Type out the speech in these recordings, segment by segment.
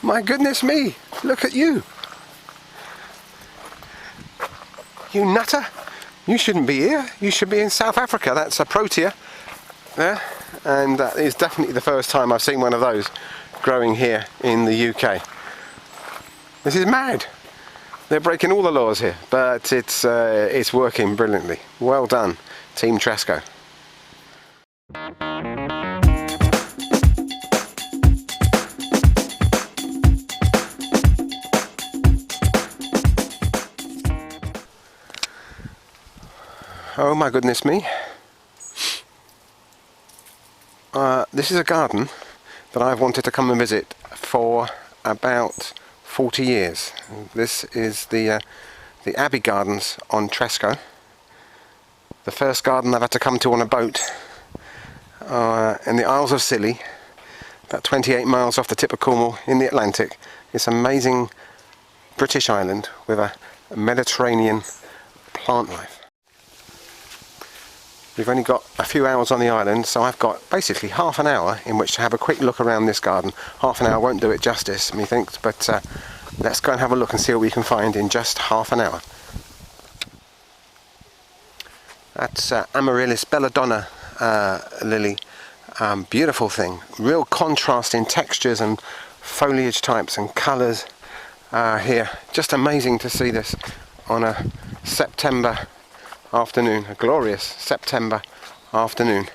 My goodness me, look at you. You nutter. You shouldn't be here. You should be in South Africa. That's a Protea there. And that is definitely the first time I've seen one of those growing here in the UK. This is mad. They're breaking all the laws here, but it's working brilliantly. Well done, Team Tresco. Oh my goodness me. This is a garden that I've wanted to come and visit for about 40 years. This is the Abbey Gardens on Tresco. The first garden I've had to come to on a boat in the Isles of Scilly, about 28 miles off the tip of Cornwall in the Atlantic. It's an amazing British island with a Mediterranean plant life. We've only got a few hours on the island, so I've got basically half an hour in which to have a quick look around this garden. Half an hour won't do it justice, methinks, but let's go and have a look and see what we can find in just half an hour. That's Amaryllis Belladonna lily. Beautiful thing. Real contrast in textures and foliage types and colours here. Just amazing to see this on a September afternoon, a glorious September afternoon.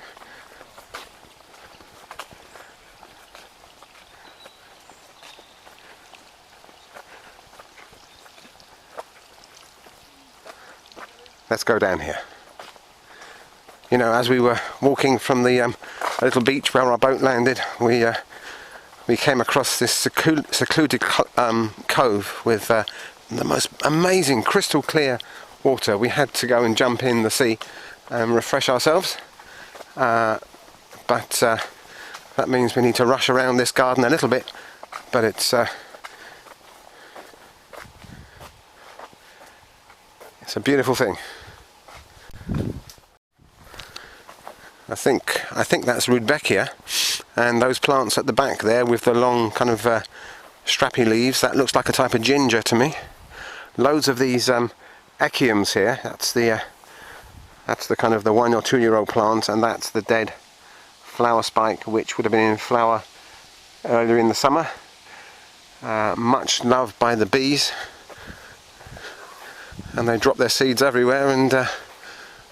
Let's go down here. You know, as we were walking from the little beach where our boat landed, we came across this secluded cove with the most amazing crystal clear water. We had to go and jump in the sea and refresh ourselves, but that means we need to rush around this garden a little bit, but it's a beautiful thing. I think that's Rudbeckia, and those plants at the back there with the long kind of strappy leaves, that looks like a type of ginger to me. Loads of these Aeoniums here. That's the kind of the 1 or 2 year old plant, and that's the dead flower spike, which would have been in flower earlier in the summer. Much loved by the bees, and they drop their seeds everywhere, and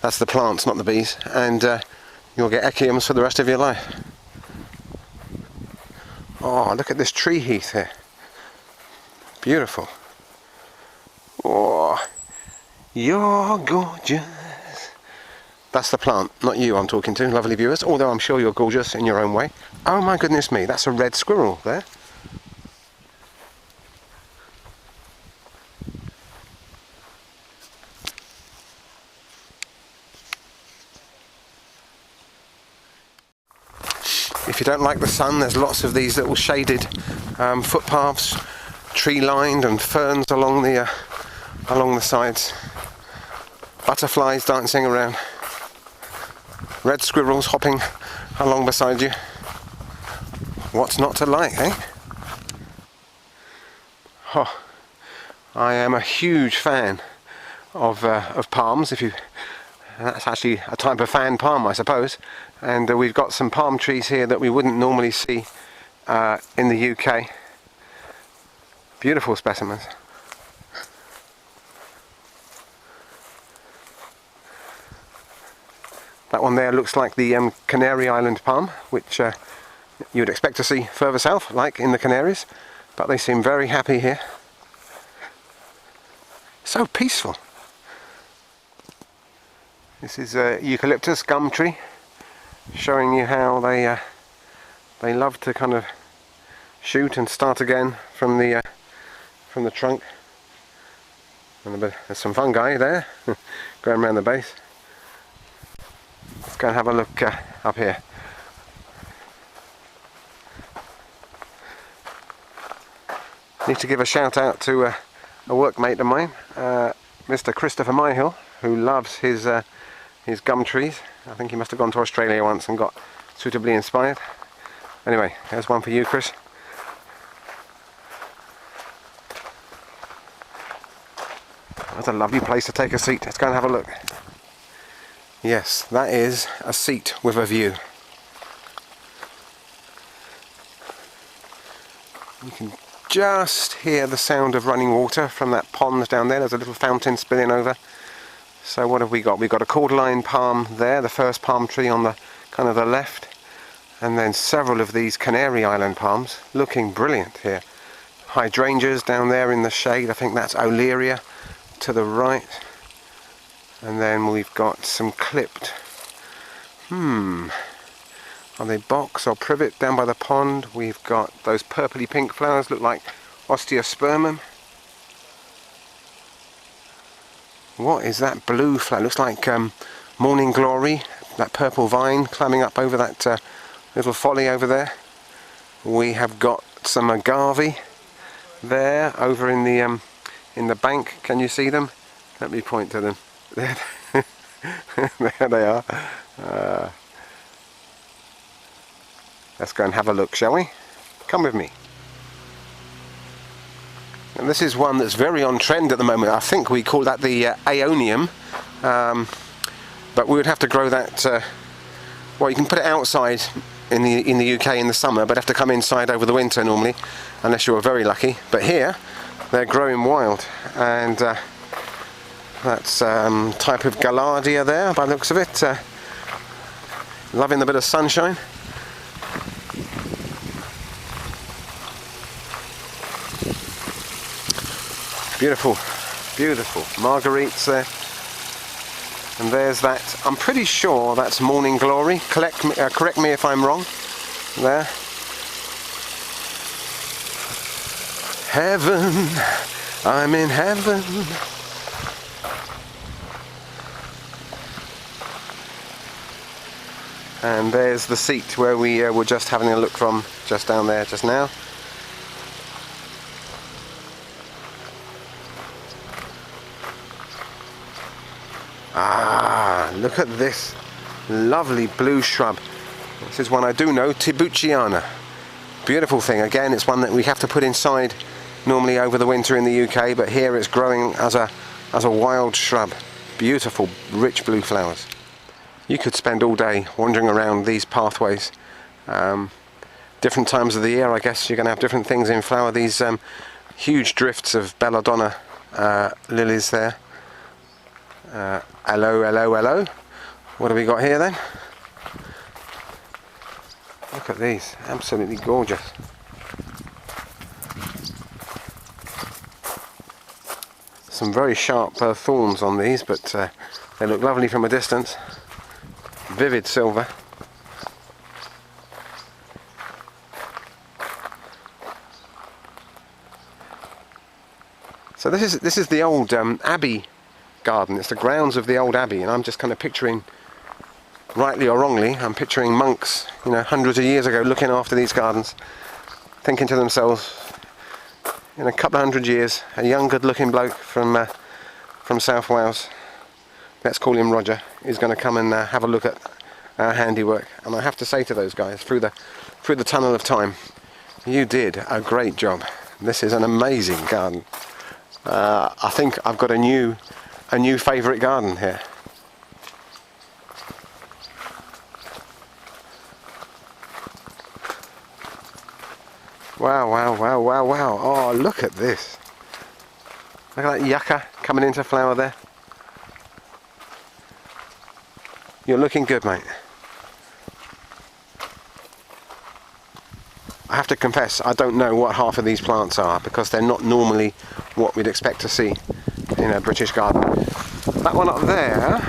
that's the plants, not the bees, and you'll get Aeoniums for the rest of your life. Oh, look at this tree heath here. Beautiful. Oh, you're gorgeous. That's the plant, not you I'm talking to, lovely viewers, although I'm sure you're gorgeous in your own way. Oh my goodness me, that's a red squirrel there. If you don't like the sun, there's lots of these little shaded footpaths, tree lined, and ferns along the sides. Butterflies dancing around. Red squirrels hopping along beside you. What's not to like, eh? Oh, I am a huge fan of palms. That's actually a type of fan palm, I suppose. And we've got some palm trees here that we wouldn't normally see in the UK. Beautiful specimens. That one there looks like the Canary Island palm, which you would expect to see further south, like in the Canaries, but they seem very happy here. So peaceful. This is a eucalyptus gum tree, showing you how they love to kind of shoot and start again from the trunk. And there's some fungi there going around the base. Let's go and have a look up here. Need to give a shout out to a workmate of mine, Mr. Christopher Myhill, who loves his gum trees. I think he must have gone to Australia once and got suitably inspired. Anyway, there's one for you, Chris. That's a lovely place to take a seat. Let's go and have a look. Yes, that is a seat with a view. You can just hear the sound of running water from that pond down there. There's a little fountain spilling over. So what have we got? We've got a cordyline palm there, the first palm tree on the kind of the left, and then several of these Canary Island palms looking brilliant here. Hydrangeas down there in the shade. I think that's Olearia to the right. And then we've got some clipped, are they box or privet down by the pond? We've got those purpley pink flowers, look like osteospermum. What is that blue flower? Looks like morning glory, that purple vine climbing up over that little folly over there. We have got some agave there over in the bank. Can you see them? Let me point to them. There, there they are. Let's go and have a look, shall we? Come with me. And this is one that's very on trend at the moment. I think we call that the Aeonium, but we would have to grow that. Well, you can put it outside in the UK in the summer, but have to come inside over the winter normally, unless you're very lucky. But here, they're growing wild, and that's type of Gaillardia there, by the looks of it. Loving the bit of sunshine. Beautiful, beautiful marguerites there. And there's that, I'm pretty sure that's morning glory. Correct me if I'm wrong. There. Heaven, I'm in heaven. And there's the seat where we were just having a look from, just down there just now. Ah, look at this lovely blue shrub. This is one I do know, Tibouchina. Beautiful thing. Again, it's one that we have to put inside normally over the winter in the UK, but here it's growing as a wild shrub. Beautiful, rich blue flowers. You could spend all day wandering around these pathways. Different times of the year, I guess, you're going to have different things in flower. These huge drifts of Belladonna lilies there. Hello, hello, hello. What have we got here then? Look at these, absolutely gorgeous. Some very sharp thorns on these, but they look lovely from a distance. Vivid silver. So this is the old Abbey garden. It's the grounds of the old Abbey, and I'm just kind of picturing, rightly or wrongly, I'm picturing monks, you know, hundreds of years ago, looking after these gardens, thinking to themselves, in a couple of hundred years, a young good-looking bloke from South Wales, let's call him Roger, is going to come and have a look at our handiwork. And I have to say to those guys, through the tunnel of time, you did a great job. This is an amazing garden. I think I've got a new favourite garden here. Wow, wow, wow, wow, wow. Oh, look at this. Look at that yucca coming into flower there. You're looking good, mate. I have to confess, I don't know what half of these plants are, because they're not normally what we'd expect to see in a British garden. That one up there,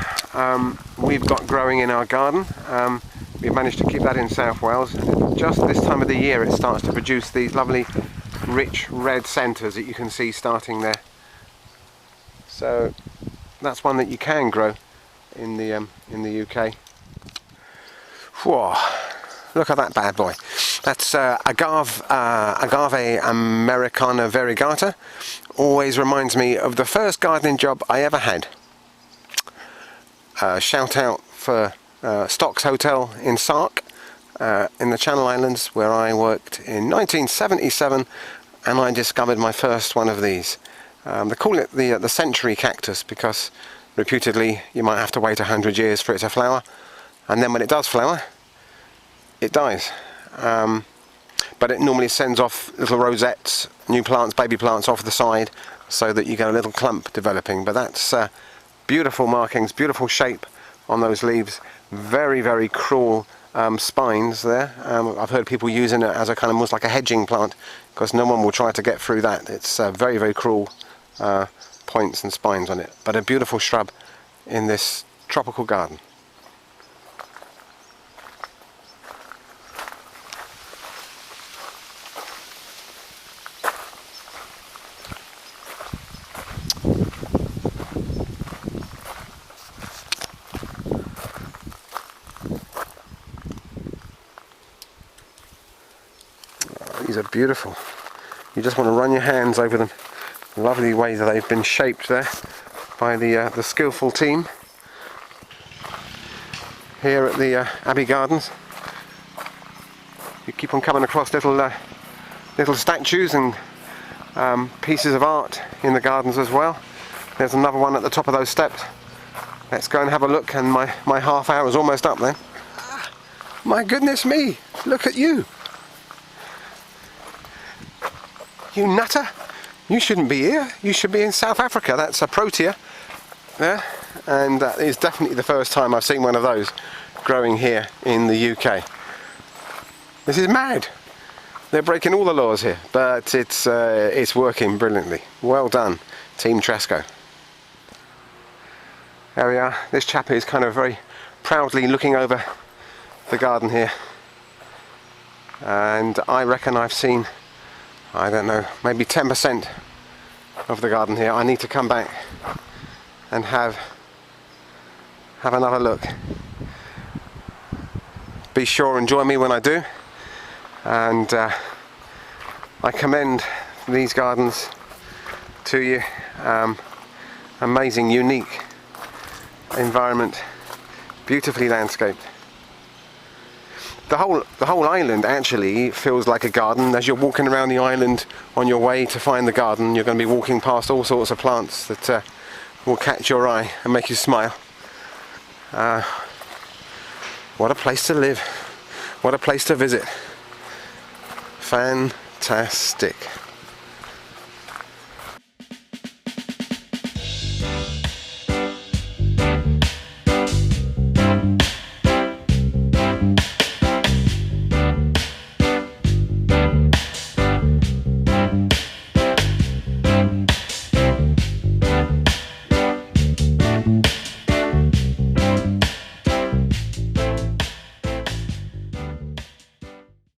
we've got growing in our garden. We've managed to keep that in South Wales. Just this time of the year it starts to produce these lovely rich red centres that you can see starting there. So that's one that you can grow in the UK. Whoa, look at that bad boy. That's Agave Americana variegata. Always reminds me of the first gardening job I ever had. Shout out for Stocks Hotel in Sark in the Channel Islands, where I worked in 1977, and I discovered my first one of these. They call it the century cactus because reputedly you might have to wait 100 years for it to flower, and then when it does flower, it dies. But it normally sends off little rosettes, new plants, baby plants off the side, so that you get a little clump developing. But that's beautiful markings, beautiful shape on those leaves. Very, very cruel spines there. I've heard people using it as a kind of almost like a hedging plant, because no one will try to get through that. It's very, very cruel points and spines on it. But a beautiful shrub in this tropical garden. These are beautiful. You just want to run your hands over them. Lovely way that they've been shaped there by the skillful team here at the Abbey Gardens. You keep on coming across little statues and pieces of art in the gardens as well. There's another one at the top of those steps. Let's go and have a look, and my half hour is almost up then. My goodness me, look at you! You nutter! You shouldn't be here. You should be in South Africa. That's a Protea there, and that is definitely the first time I've seen one of those growing here in the UK. This is mad. They're breaking all the laws here, but it's working brilliantly. Well done, Team Tresco. There we are. This chap is kind of very proudly looking over the garden here, and I reckon I've seen, I don't know, maybe 10% of the garden here. I need to come back and have another look. Be sure and join me when I do, and I commend these gardens to you. Amazing, unique environment, beautifully landscaped. The whole island actually feels like a garden. As you're walking around the island on your way to find the garden, you're going to be walking past all sorts of plants that will catch your eye and make you smile. What a place to live. What a place to visit. Fantastic.